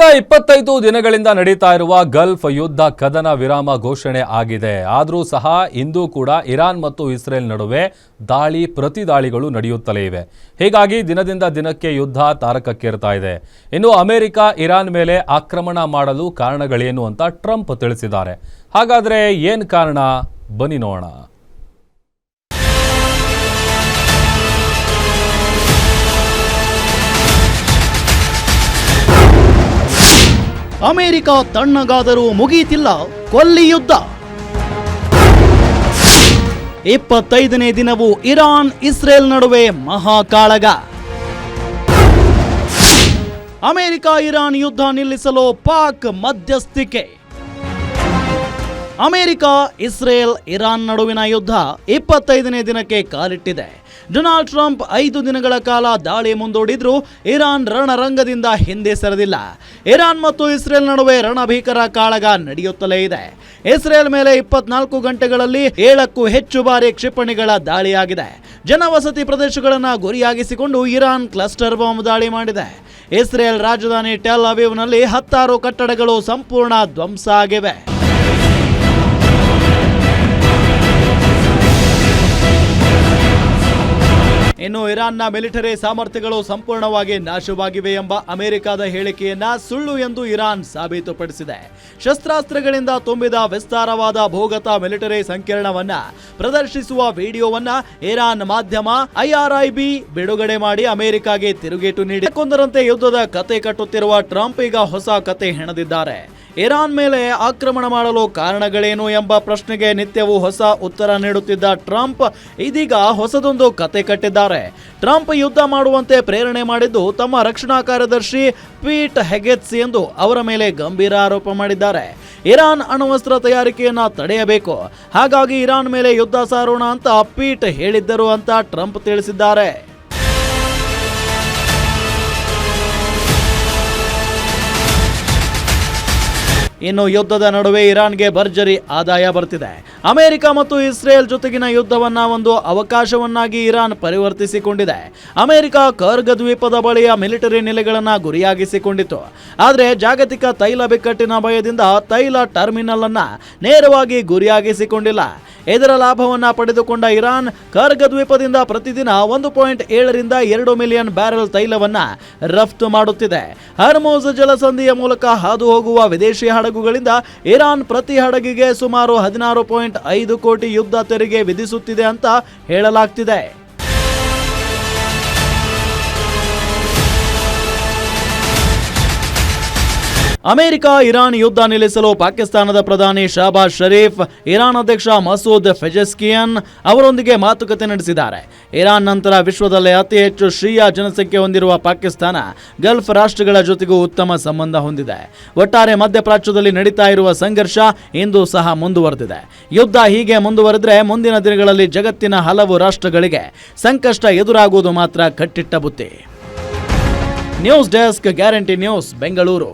ಕಳೆದ 25 ದಿನಗಳಿಂದ ನಡೀತಾ ಇರುವ ಗಲ್ಫ್ ಯುದ್ಧ ಕದನ ವಿರಾಮ ಘೋಷಣೆ ಆಗಿದೆ. ಆದರೂ ಸಹ ಇಂದು ಕೂಡ ಇರಾನ್ ಮತ್ತು ಇಸ್ರೇಲ್ ನಡುವೆ ದಾಳಿ ಪ್ರತಿದಾಳಿಗಳು ನಡೆಯುತ್ತಲೇ ಇವೆ. ಹೀಗಾಗಿ ದಿನದಿಂದ ದಿನಕ್ಕೆ ಯುದ್ಧ ತಾರಕಕ್ಕೇರ್ತಾ ಇದೆ. ಇನ್ನು ಅಮೆರಿಕ ಇರಾನ್ ಮೇಲೆ ಆಕ್ರಮಣ ಮಾಡಲು ಕಾರಣಗಳೇನು ಅಂತ ಟ್ರಂಪ್ ತಿಳಿಸಿದ್ದಾರೆ. ಹಾಗಾದ್ರೆ ಏನು ಕಾರಣ? ಬನ್ನಿ ನೋಡೋಣ. ಅಮೆರಿಕ ತಣ್ಣಗಾದರೂ ಮುಗಿಯಿತಿಲ್ಲ ಕೊಲ್ಲಿ ಯುದ್ಧ. 25ನೇ ದಿನವೂ ಇರಾನ್ ಇಸ್ರೇಲ್ ನಡುವೆ ಮಹಾಕಾಳಗ. ಅಮೆರಿಕ ಇರಾನ್ ಯುದ್ಧ ನಿಲ್ಲಿಸಲು ಪಾಕ್ ಮಧ್ಯಸ್ಥಿಕೆ. ಅಮೆರಿಕ ಇಸ್ರೇಲ್ ಇರಾನ್ ನಡುವಿನ ಯುದ್ಧ 25ನೇ ದಿನಕ್ಕೆ ಕಾಲಿಟ್ಟಿದೆ. ಡೊನಾಲ್ಡ್ ಟ್ರಂಪ್ 5 ದಿನಗಳ ಕಾಲ ದಾಳಿ ಮುಂದೂಡಿದ್ರೂ ಇರಾನ್ ರಣರಂಗದಿಂದ ಹಿಂದೆ ಸರಿದಿಲ್ಲ. ಇರಾನ್ ಮತ್ತು ಇಸ್ರೇಲ್ ನಡುವೆ ರಣಭೀಕರ ಕಾಳಗ ನಡೆಯುತ್ತಲೇ ಇದೆ. ಇಸ್ರೇಲ್ ಮೇಲೆ 24 ಗಂಟೆಗಳಲ್ಲಿ 7ಕ್ಕೂ ಹೆಚ್ಚು ಬಾರಿ ಕ್ಷಿಪಣಿಗಳ ದಾಳಿಯಾಗಿದೆ. ಜನವಸತಿ ಪ್ರದೇಶಗಳನ್ನು ಗುರಿಯಾಗಿಸಿಕೊಂಡು ಇರಾನ್ ಕ್ಲಸ್ಟರ್ ಬಾಂಬ್ ದಾಳಿ ಮಾಡಿದೆ. ಇಸ್ರೇಲ್ ರಾಜಧಾನಿ ಟೆಲ್ ಅವೀವ್ನಲ್ಲಿ 16 ಕಟ್ಟಡಗಳು ಸಂಪೂರ್ಣ ಧ್ವಂಸ ಆಗಿವೆ. ಇನ್ನು ಇರಾನ್ನ ಮಿಲಿಟರಿ ಸಾಮರ್ಥ್ಯಗಳು ಸಂಪೂರ್ಣವಾಗಿ ನಾಶವಾಗಿವೆ ಎಂಬ ಅಮೆರಿಕದ ಹೇಳಿಕೆಯನ್ನ ಸುಳ್ಳು ಎಂದು ಇರಾನ್ ಸಾಬೀತುಪಡಿಸಿದೆ. ಶಸ್ತ್ರಾಸ್ತ್ರಗಳಿಂದ ತುಂಬಿದ ವಿಸ್ತಾರವಾದ ಭೂಗತ ಮಿಲಿಟರಿ ಸಂಕೀರ್ಣವನ್ನ ಪ್ರದರ್ಶಿಸುವ ವಿಡಿಯೋವನ್ನ ಇರಾನ್ ಮಾಧ್ಯಮ IRIB ಬಿಡುಗಡೆ ಮಾಡಿ ಅಮೆರಿಕಾಗೆ ತಿರುಗೇಟು ನೀಡಿ ಕೊಂದರಂತೆ ಯುದ್ಧದ ಕತೆ ಕಟ್ಟುತ್ತಿರುವ ಟ್ರಂಪ್ ಈಗ ಹೊಸ ಕತೆ ಹೆಣೆದಿದ್ದಾರೆ. ಇರಾನ್ ಮೇಲೆ ಆಕ್ರಮಣ ಮಾಡಲು ಕಾರಣಗಳೇನು ಎಂಬ ಪ್ರಶ್ನೆಗೆ ನಿತ್ಯವೂ ಹೊಸ ಉತ್ತರ ನೀಡುತ್ತಿದ್ದ ಟ್ರಂಪ್ ಇದೀಗ ಹೊಸದೊಂದು ಕತೆ ಕಟ್ಟಿದ್ದಾರೆ. ಟ್ರಂಪ್ ಯುದ್ಧ ಮಾಡುವಂತೆ ಪ್ರೇರಣೆ ಮಾಡಿದ್ದು ತಮ್ಮ ರಕ್ಷಣಾ ಕಾರ್ಯದರ್ಶಿ ಪೀಟ್ ಹೆಗೆಟ್ಸ್ ಎಂದು ಅವರ ಮೇಲೆ ಗಂಭೀರ ಆರೋಪ ಮಾಡಿದ್ದಾರೆ. ಇರಾನ್ ಅಣ್ವಸ್ತ್ರ ತಯಾರಿಕೆಯನ್ನ ತಡೆಯಬೇಕು, ಹಾಗಾಗಿ ಇರಾನ್ ಮೇಲೆ ಯುದ್ಧ ಸಾರೋಣ ಅಂತ ಪೀಟ್ ಹೇಳಿದ್ದರು ಅಂತ ಟ್ರಂಪ್ ತಿಳಿಸಿದ್ದಾರೆ. ಇನ್ನು ಯುದ್ಧದ ನಡುವೆ ಇರಾನ್ಗೆ ಭರ್ಜರಿ ಆದಾಯ ಬರ್ತಿದೆ. ಅಮೆರಿಕ ಮತ್ತು ಇಸ್ರೇಲ್ ಜೊತೆಗಿನ ಯುದ್ಧವನ್ನ ಒಂದು ಅವಕಾಶವನ್ನಾಗಿ ಇರಾನ್ ಪರಿವರ್ತಿಸಿಕೊಂಡಿದೆ. ಅಮೆರಿಕ ಕರ್ಗ್ ದ್ವೀಪದ ಬಳಿಯ ಮಿಲಿಟರಿ ನೆಲೆಗಳನ್ನ ಗುರಿಯಾಗಿಸಿಕೊಂಡಿತು. ಆದರೆ ಜಾಗತಿಕ ತೈಲ ಬಿಕ್ಕಟ್ಟಿನ ಭಯದಿಂದ ತೈಲ ಟರ್ಮಿನಲ್ ಅನ್ನ ನೇರವಾಗಿ ಗುರಿಯಾಗಿಸಿಕೊಂಡಿಲ್ಲ. ಇದರ ಲಾಭವನ್ನ ಪಡೆದುಕೊಂಡ ಇರಾನ್ ಕರ್ಗ್ ದ್ವೀಪದಿಂದ ಪ್ರತಿದಿನ 1.7 ರಿಂದ 2 ಮಿಲಿಯನ್ ಬ್ಯಾರೆಲ್ ತೈಲವನ್ನ ರಫ್ತು ಮಾಡುತ್ತಿದೆ. ಹರ್ಮುಜ್ ಜಲಸಂಧಿಯ ಮೂಲಕ ಹಾದು ಹೋಗುವ ವಿದೇಶಿ ಹಡಗುಗಳಿಂದ ಇರಾನ್ ಪ್ರತಿ ಹಡಗಿಗೆ ಸುಮಾರು 16.5 ಕೋಟಿ ಯುದ್ಧ ತೆರಿಗೆ ವಿಧಿಸುತ್ತಿದೆ ಅಂತ ಹೇಳಲಾಗ್ತಿದೆ. ಅಮೆರಿಕ ಇರಾನ್ ಯುದ್ಧ ನಿಲ್ಲಿಸಲು ಪಾಕಿಸ್ತಾನದ ಪ್ರಧಾನಿ ಶಹಬಾಜ್ ಷರೀಫ್ ಇರಾನ್ ಅಧ್ಯಕ್ಷ ಮಸೂದ್ ಪೆಜೆಸ್ಕಿಯನ್ ಅವರೊಂದಿಗೆ ಮಾತುಕತೆ ನಡೆಸಿದ್ದಾರೆ. ಇರಾನ್ ನಂತರ ವಿಶ್ವದಲ್ಲೇ ಅತಿ ಹೆಚ್ಚು ಶಿಯಾ ಜನಸಂಖ್ಯೆ ಹೊಂದಿರುವ ಪಾಕಿಸ್ತಾನ ಗಲ್ಫ್ ರಾಷ್ಟ್ರಗಳ ಜೊತೆಗೂ ಉತ್ತಮ ಸಂಬಂಧ ಹೊಂದಿದೆ. ಒಟ್ಟಾರೆ ಮಧ್ಯಪ್ರಾಚ್ಯದಲ್ಲಿ ನಡೀತಾ ಇರುವ ಸಂಘರ್ಷ ಇಂದು ಸಹ ಮುಂದುವರೆದಿದೆ. ಯುದ್ಧ ಹೀಗೆ ಮುಂದುವರೆದ್ರೆ ಮುಂದಿನ ದಿನಗಳಲ್ಲಿ ಜಗತ್ತಿನ ಹಲವು ರಾಷ್ಟ್ರಗಳಿಗೆ ಸಂಕಷ್ಟ ಎದುರಾಗುವುದು ಮಾತ್ರ ಕಟ್ಟಿಟ್ಟ ಬುತ್ತಿ. News desk, guarantee news, Bengaluru.